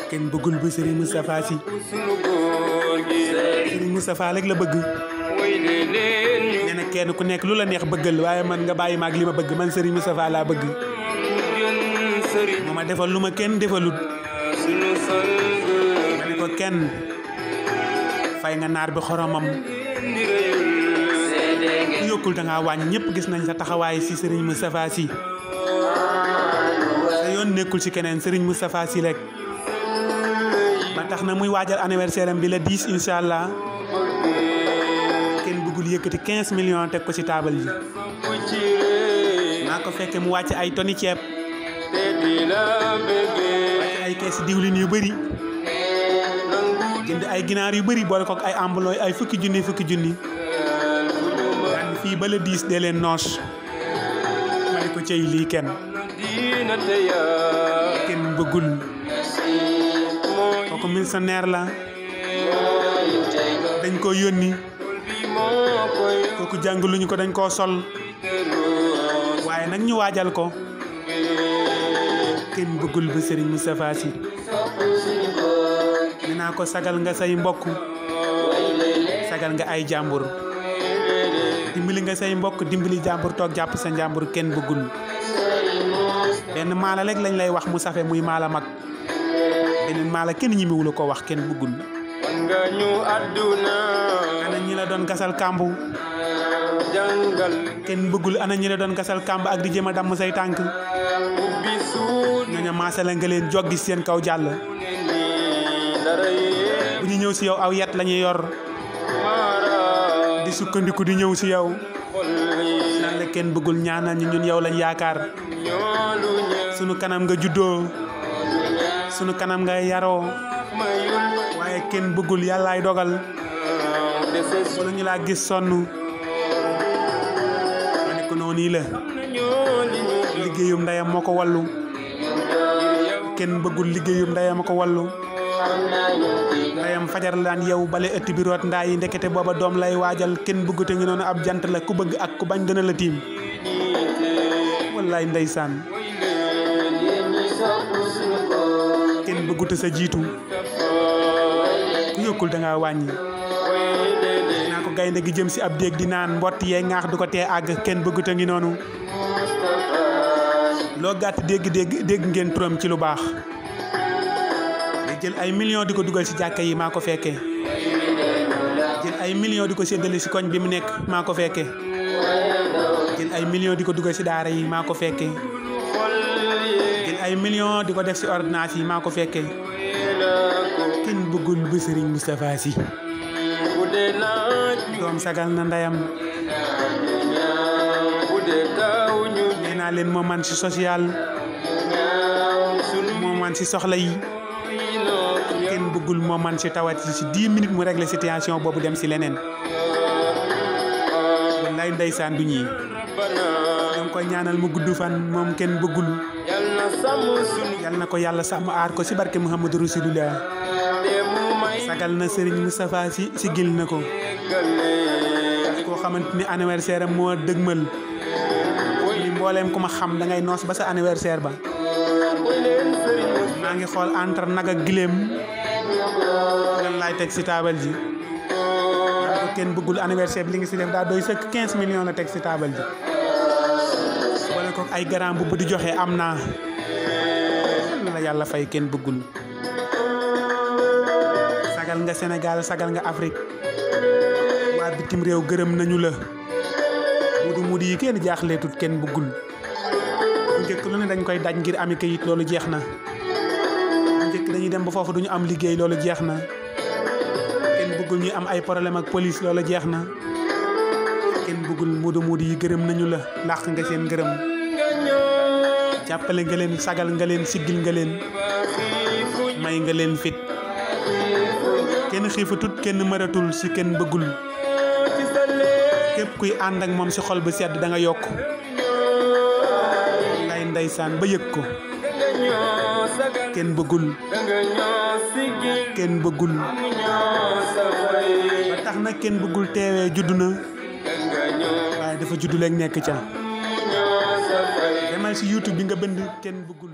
kenn bëggul bu Serigne Moustapha Sy Serigne Moustapha rek la bëgg nee na kenn ku nekk lu la neex bëggal waaye man nga bàyyi ma ak li ma bëgg man Serigne Moustapha laa bëgg moo ma defal lu ma kenn defalut ma ne ko kenn fay nga naar bi xoromam ku yokkul da ngaa wàññi ñëpp gis nañ sa taxawaay si Serigne Moustapha Sy sa yoon nekkul ci keneen Serigne Moustapha Sy rek ba tax na muy waajal anniversaire am bi la 10 incha allah kenn bëggul yëkkati 15 millions teg ko ci taabal ji maa ko fekke mu wàcc ay toni ceeb wàcc ay kees diwlin yu bëri jënd ay ginaar yu bëri boole kook ay ambulooy ay fukki junni daan fii ba la 10 dee leen noos ma ne ko cey lii kenn bëggul kooku missionnaire la dañ ko yónni kooku jàngaluñu ko dañ koo sol waaye nag ñu waajal ko kenn bëggul ba Serigne Moustapha Sy dinaa ko sagal nga say mbokk sagal nga ay jàmbur dimbali nga say mbokk dimbali jàmbur toog jàpp sa njàmbur kenn bëggul benn maala rek lañ lay wax mu safe muy maala mag beneen maala kenn ñimiwula ko wax kenn bëggul ana ñi la doon gasal kàmbu kenn bëggul ana ñi la doon gasal kàmb ak di jéem a damm say tànk ñooña maasala nga leen joggi seen kaw jàll bu ñu ñëw si yow aw yet lañuy yor di sukkandiku di ñëw si yow naan la kenn bëggul ñaanal ñu ñun yow lañ yaakaar sunu kanam nga juddoo sunu kanam nga yaroo waaye kenn bëggul yàllaay dogal wala ñu laa gis sonn ma ne ko noonu la liggéeyum ndeyam moo ko wallu kenn bëggul liggéeyum ndeyam moo ko wallu ndeyam fajar laan yow bale ëtt bi root ndaa yi ndekete booba doom lay waajal kenn bëggute ngi noonu ab jant la ku bëgg ak ku bañ dana la tiim wallaay ndeysaan kenn bëggute sa jiitu ku yokkul da ngaa wàññi naa ko gaynde gi jëm si ab déeg di naan mbott yee ŋaax du ko tee àgg kenn bëggute ngi noonu loo gàtt dégg ngeen turam ci lu baax day jël ay millions di ko dugal si jàkka yi maa ko fekkee jël ay millions di ko séddale si koñ bi mu nekk maa ko fekkee jël ay millions di ko dugal si daara yi maa ko fekkee jël ay millions di ko def si ordonnance yi maa ko fekkee kenn bëggul bu Serigne Moustapha Sy doom sagal na ndeyam nee naa leen moo man si social moo man si soxla yi kenn bëggul moo man si tawat yi si 10 minutes mu régler situation boobu dem si leneen wallaay ndeysaan du ñii danga koy ñaanal mu gudd fan moom kenn bëggul yal na ko yàlla sàmm aar ko si barke Muhammadu Rasulullah sagal na Serigne Moustapha Sy sigil na ko koo xamante ni anniversaire am moo dëgmal ni mbooleem ku ma xam da ngay noos ba sa anniversaire ba maa ngi xool entre nag ak gileem lan laay teg si taabal ji man ko kenn bëggul anniversaire bi li nga si def daa doy sëkk 15 millions la teg si taabal ji wala ko ay garam bu di joxe am naa la yàlla fay kenn bëggul sagal nga Sénégal sagal nga Afrique waa bitim réew gërëm nañu la mudu yi kenn jaaxleetut kenn bëggul bu njëkk lu ne dañ koy daj ngir ami kayit loolu jeex na bu njëkk dañuy dem ba foofu duñu am liggéey loolu jeex na kenn bëggul ñuy am ay problème ak police loolu jeex na kenn bëggul mudu yi gërëm nañu la làq nga seen gërëm jàppale nga leen sagal nga leen siggil nga leen may nga leen fit kenn xiifatut kenn mëratul si kenn bëggul képp kuy ànd ak moom si xol bu sedd da nga yokk ngay ndeysaan ba yëg ko kenn bëggul ba tax na kenn bëggul teewee juddu na waaye dafa juddu léegi nekk ca demal si YouTube bi nga bënd kenn bëggul